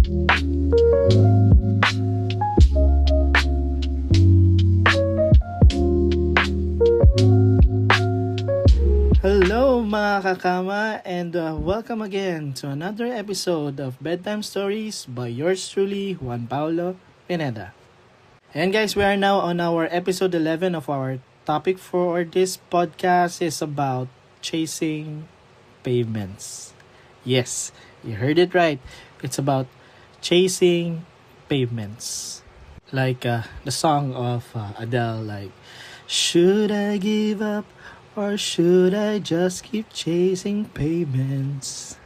Hello mga kakama and welcome again to another episode of Bedtime Stories by yours truly, Juan Paulo Pineda. And guys, we are now on our episode 11 of our topic for this podcast is about chasing pavements. Yes, you heard it right. It's about chasing pavements. Like the song of Adele, like, should I give up? Or should I just keep chasing pavements?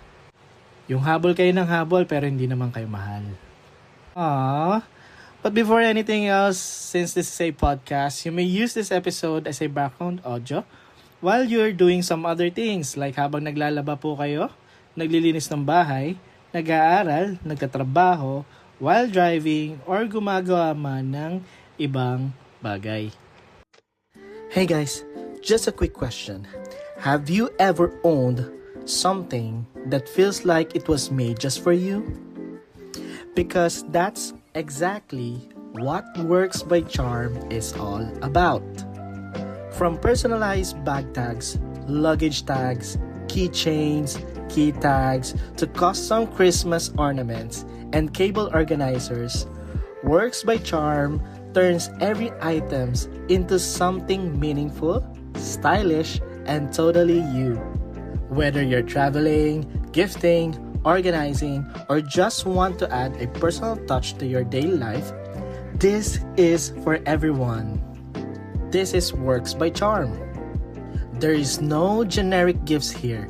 Yung habol kayo ng habol pero hindi naman kayo mahal. Aww. But before anything else, since this is a podcast, you may use this episode as a background audio while you're doing some other things like habang naglalaba po kayo, naglilinis ng bahay, nag-aaral, nagtatrabaho, while driving, or gumagawa man ng ibang bagay. Hey guys! Just a quick question. Have you ever owned something that feels like it was made just for you? Because that's exactly what Works by Charm is all about. From personalized bag tags, luggage tags, keychains, key tags, to custom Christmas ornaments and cable organizers, Works by Charm turns every item into something meaningful, stylish, and totally you. Whether you're traveling, gifting, organizing, or just want to add a personal touch to your daily life, this is for everyone. This is Works by Charm. There is no generic gifts here.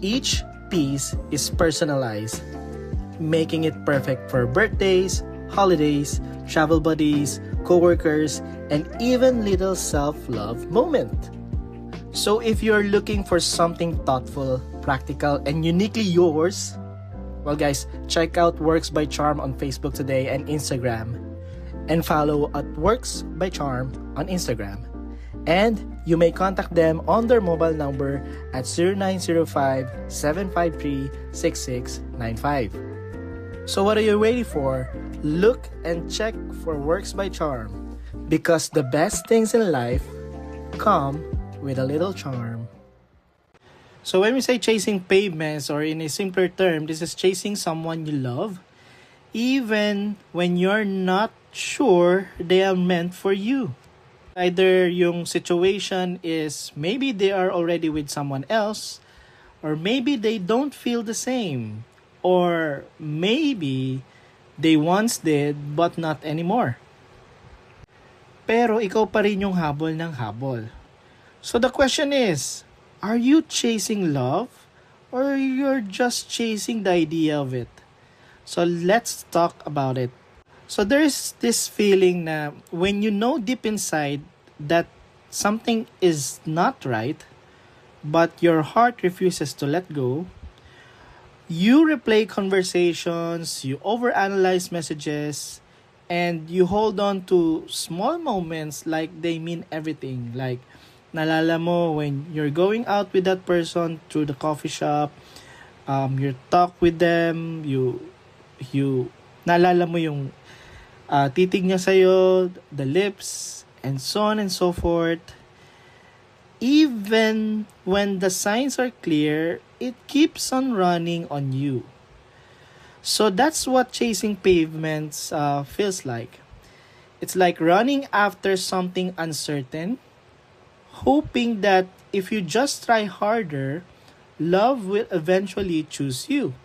Each piece is personalized, making it perfect for birthdays, holidays, travel buddies, coworkers, and even little self-love moment. So if you're looking for something thoughtful, practical, and uniquely yours, well guys, check out Works by Charm on Facebook today and Instagram. And follow at Works by Charm on Instagram. And you may contact them on their mobile number at 0905-753-6695. So what are you waiting for? Look and check for Works by Charm. Because the best things in life come with a little charm. So when we say chasing pavements, or in a simpler term, this is chasing someone you love, even when you're not sure they are meant for you. Either yung situation is maybe they are already with someone else, or maybe they don't feel the same, or maybe they once did but not anymore. Pero ikaw pa rin yung habol ng habol. So the question is, are you chasing love or you're just chasing the idea of it? So let's talk about it. So there's this feeling na when you know deep inside that something is not right, but your heart refuses to let go, you replay conversations, you overanalyze messages, and you hold on to small moments like they mean everything. Like, nalala mo when you're going out with that person through the coffee shop, you talk with them, you nalala mo yung titig niya sa'yo, the lips, and so on and so forth. Even when the signs are clear, it keeps on running on you. So that's what chasing pavements feels like. It's like running after something uncertain, hoping that if you just try harder, love will eventually choose you.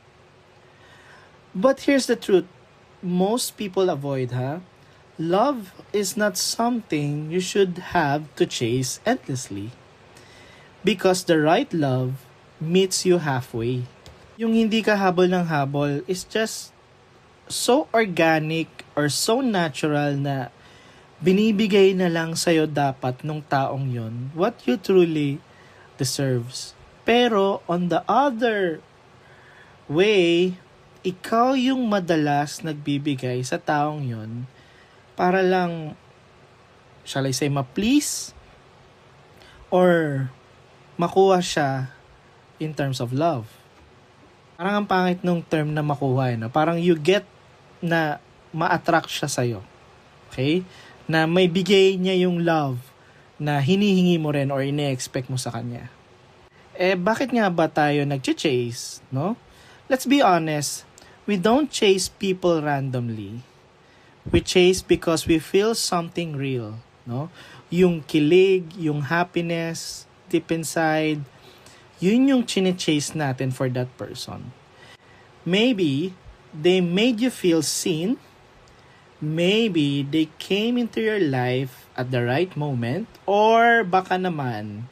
But here's the truth. Most people avoid, Love is not something you should have to chase endlessly. Because the right love meets you halfway. Yung hindi ka habol ng habol is just so organic or so natural na binibigay na lang sa'yo dapat nung taong yon what you truly deserves. Pero on the other way, ikaw yung madalas nagbibigay sa taong yon para lang, shall I say, ma-please or makuha siya in terms of love. Parang ang pangit nung term na makuha, no? Parang you get na ma-attract siya sa'yo. Okay? Na may bigay niya yung love na hinihingi mo rin or ine-expect mo sa kanya. Bakit nga ba tayo nag-chase, no? Let's be honest, we don't chase people randomly. We chase because we feel something real, no? Yung kilig, yung happiness deep inside, yun yung chine-chase natin for that person. Maybe they made you feel seen. Maybe they came into your life at the right moment, or baka naman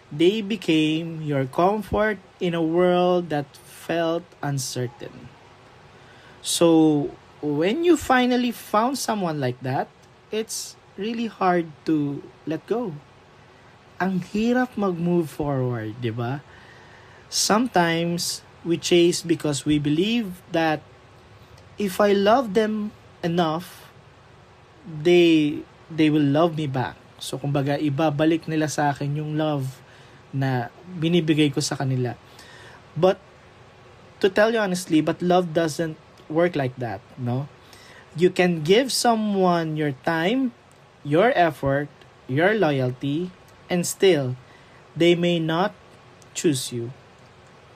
they became your comfort in a world that felt uncertain. So, when you finally found someone like that, it's really hard to let go. Ang hirap mag-move forward, di ba? Sometimes, we chase because we believe that if I love them enough, they will love me back. So, kumbaga, ibabalik nila sa akin yung love na binibigay ko sa kanila. But, to tell you honestly, but love doesn't work like that, no? You can give someone your time, your effort, your loyalty, and still, they may not choose you.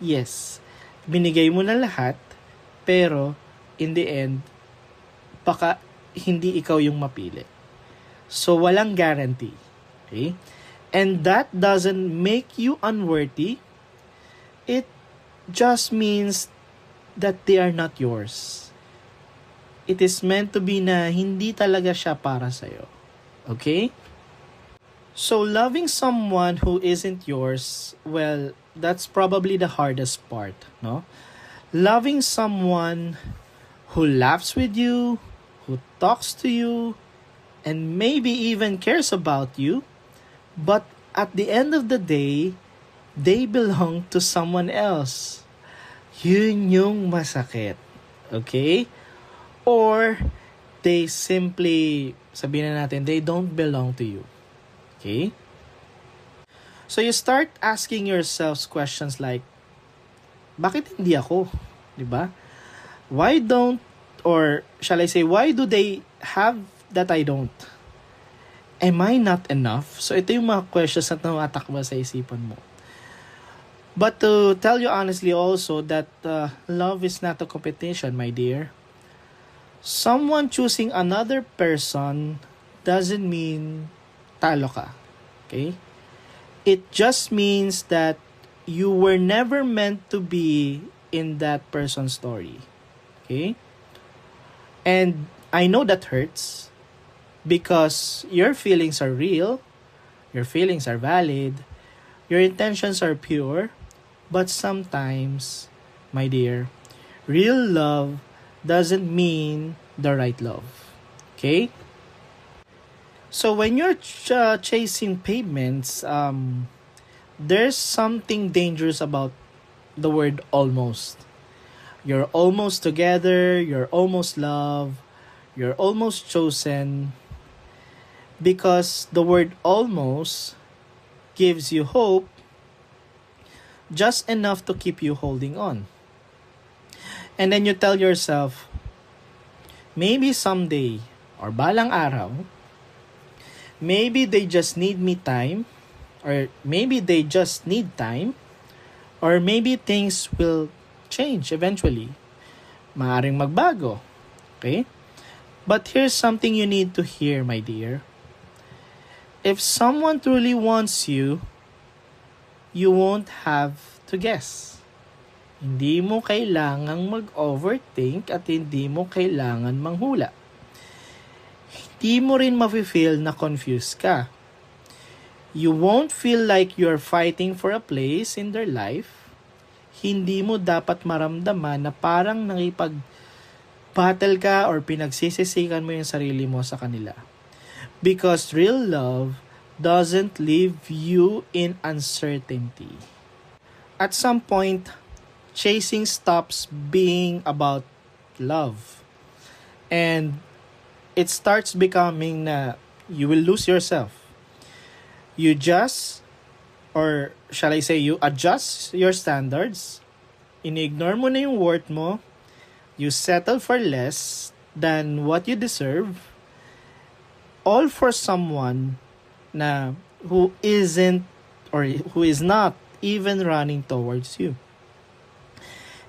Yes, binigay mo na lahat, pero in the end, baka hindi ikaw yung mapili. So, walang guarantee. Okay? And that doesn't make you unworthy. It just means that they are not yours. It is meant to be na hindi talaga siya para sa'yo. Okay? So, loving someone who isn't yours, well, that's probably the hardest part, no? Loving someone who laughs with you, who talks to you, and maybe even cares about you, but at the end of the day, they belong to someone else. Yun yung masakit. Okay? Or, they simply, sabihin na natin, they don't belong to you. Okay? So, you start asking yourselves questions like, bakit hindi ako? Diba? Why don't, or shall I say, why do they have that I don't? Am I not enough? So, ito yung mga questions na tumatakbo sa isipan mo. But to tell you honestly also that love is not a competition, my dear. Someone choosing another person doesn't mean talo ka. Okay? It just means that you were never meant to be in that person's story. Okay? And I know that hurts because your feelings are real, your feelings are valid, your intentions are pure, but sometimes, my dear, real love doesn't mean the right love. Okay? So when you're chasing pavements, there's something dangerous about the word almost. You're almost together, you're almost loved, you're almost chosen, because the word almost gives you hope, just enough to keep you holding on. And then you tell yourself, maybe someday, or balang araw, maybe they just need me time, or maybe they just need time, or maybe things will change eventually. Maaring magbago. Okay? But here's something you need to hear, my dear. If someone truly wants you, you won't have to guess. Hindi mo kailangang mag-overthink at hindi mo kailangan manghula. Hindi mo rin mafe-feel na confused ka. You won't feel like you're fighting for a place in their life. Hindi mo dapat maramdaman na parang nakipag-battle ka or pinagsisisikan mo yung sarili mo sa kanila. Because real love doesn't leave you in uncertainty. At some point, chasing stops being about love. And it starts becoming na you will lose yourself. You just, or shall I say, you adjust your standards. Ini-ignore mo na yung worth mo. You settle for less than what you deserve, all for someone na who isn't or who is not even running towards you.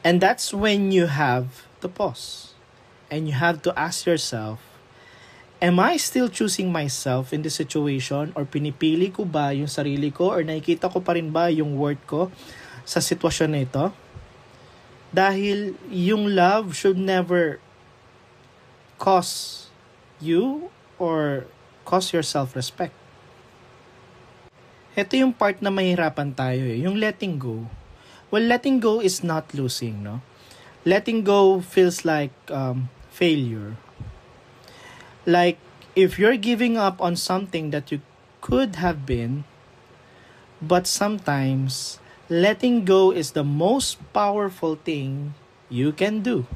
And that's when you have to pause. And you have to ask yourself, am I still choosing myself in this situation, or pinipili ko ba yung sarili ko, or nakikita ko pa rin ba yung worth ko sa sitwasyon na ito? Dahil yung love should never cost you or cost your self-respect. Ito yung part na mahirapan tayo yung letting go. Well, letting go is not losing, no? Letting go feels like failure. Like, if you're giving up on something that you could have been, but sometimes, letting go is the most powerful thing you can do.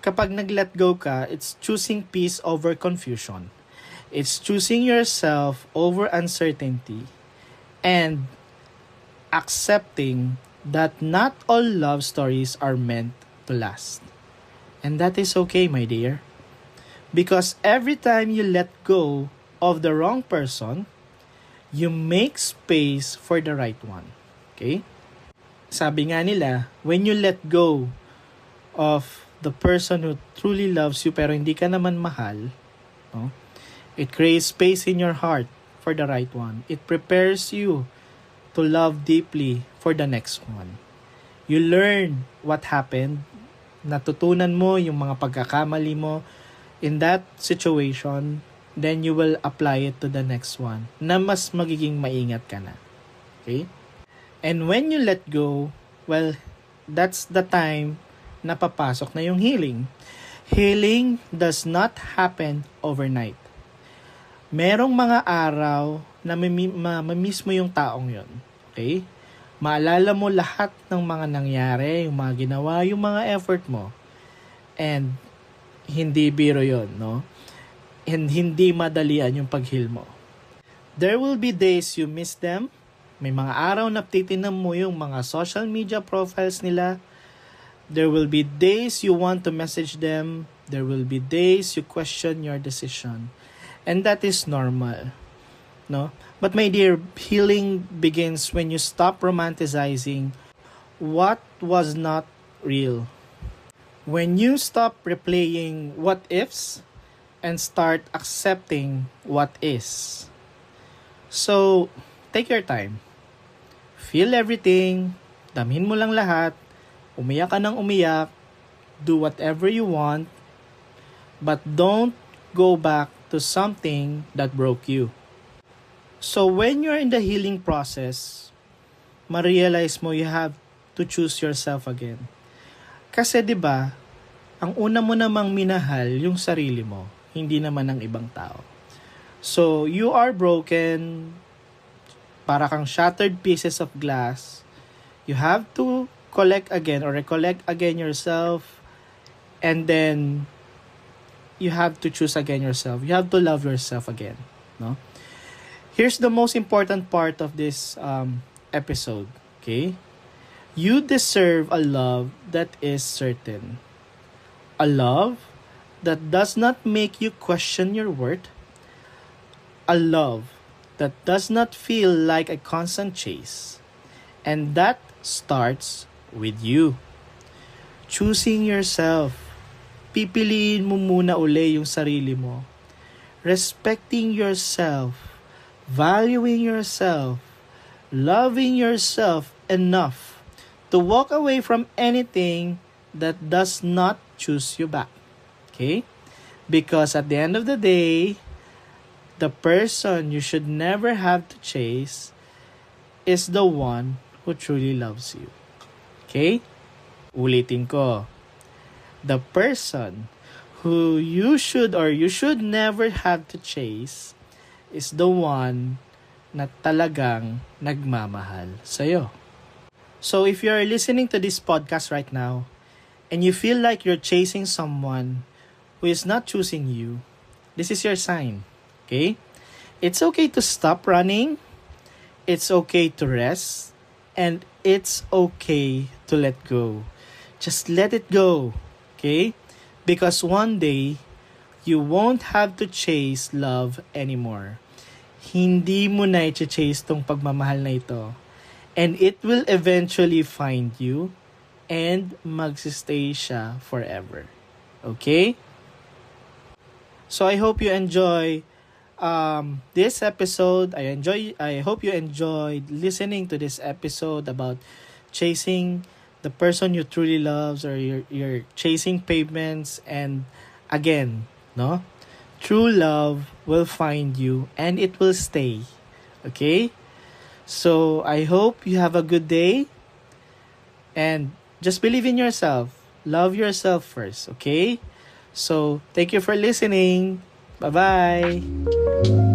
Kapag nag-let go ka, it's choosing peace over confusion. It's choosing yourself over uncertainty. And accepting that not all love stories are meant to last. And that is okay, my dear. Because every time you let go of the wrong person, you make space for the right one. Okay? Sabi nga nila, when you let go of the person who truly loves you pero hindi ka naman mahal, no? It creates space in your heart for the right one. It prepares you to love deeply for the next one. You learn what happened, natutunan mo yung mga pagkakamali mo in that situation, then you will apply it to the next one na mas magiging maingat ka na. Okay? And when you let go, well, that's the time na papasok na yung healing. Healing does not happen overnight. Merong mga araw na mamiss mo yung taong yon. Okay? Maalala mo lahat ng mga nangyari, yung mga ginawa, yung mga effort mo. And hindi biro yon, no? And hindi madalian yung pag-heal mo. There will be days you miss them. May mga araw na titinan mo yung mga social media profiles nila. There will be days you want to message them. There will be days you question your decision. And that is normal. No? But my dear, healing begins when you stop romanticizing what was not real. When you stop replaying what ifs and start accepting what is. So, take your time. Feel everything. Damhin mo lang lahat. Umiyak ka ng umiyak. Do whatever you want. But don't go back to something that broke you. So when you're in the healing process, ma-realize mo you have to choose yourself again. Kasi 'di ba, ang una mo namang minahal yung sarili mo, hindi naman ng ibang tao. So you are broken, para kang shattered pieces of glass. You have to collect again or recollect again yourself, and then you have to choose again yourself. You have to love yourself again, no? Here's the most important part of this episode, okay? You deserve a love that is certain. A love that does not make you question your worth. A love that does not feel like a constant chase. And that starts with you. Choosing yourself. Pipiliin mo muna uli yung sarili mo. Respecting yourself. Valuing yourself. Loving yourself enough to walk away from anything that does not choose you back. Okay? Because at the end of the day, the person you should never have to chase is the one who truly loves you. Okay? Ulitin ko. The person who you should never have to chase is the one na talagang nagmamahal sa'yo. So if you're listening to this podcast right now and you feel like you're chasing someone who is not choosing you, this is your sign. Okay? It's okay to stop running. It's okay to rest. And it's okay to let go. Just let it go. Okay? Because one day, you won't have to chase love anymore. Hindi mo na i-chase tong pagmamahal na ito. And it will eventually find you and magsistay siya forever. Okay? So I hope you enjoy this episode. I hope you enjoyed listening to this episode about chasing the person you truly loves, or you're chasing pavements. And again, no? True love will find you and it will stay. Okay? So I hope you have a good day, and just believe in yourself. Love yourself first, okay? So thank you for listening. Bye-bye.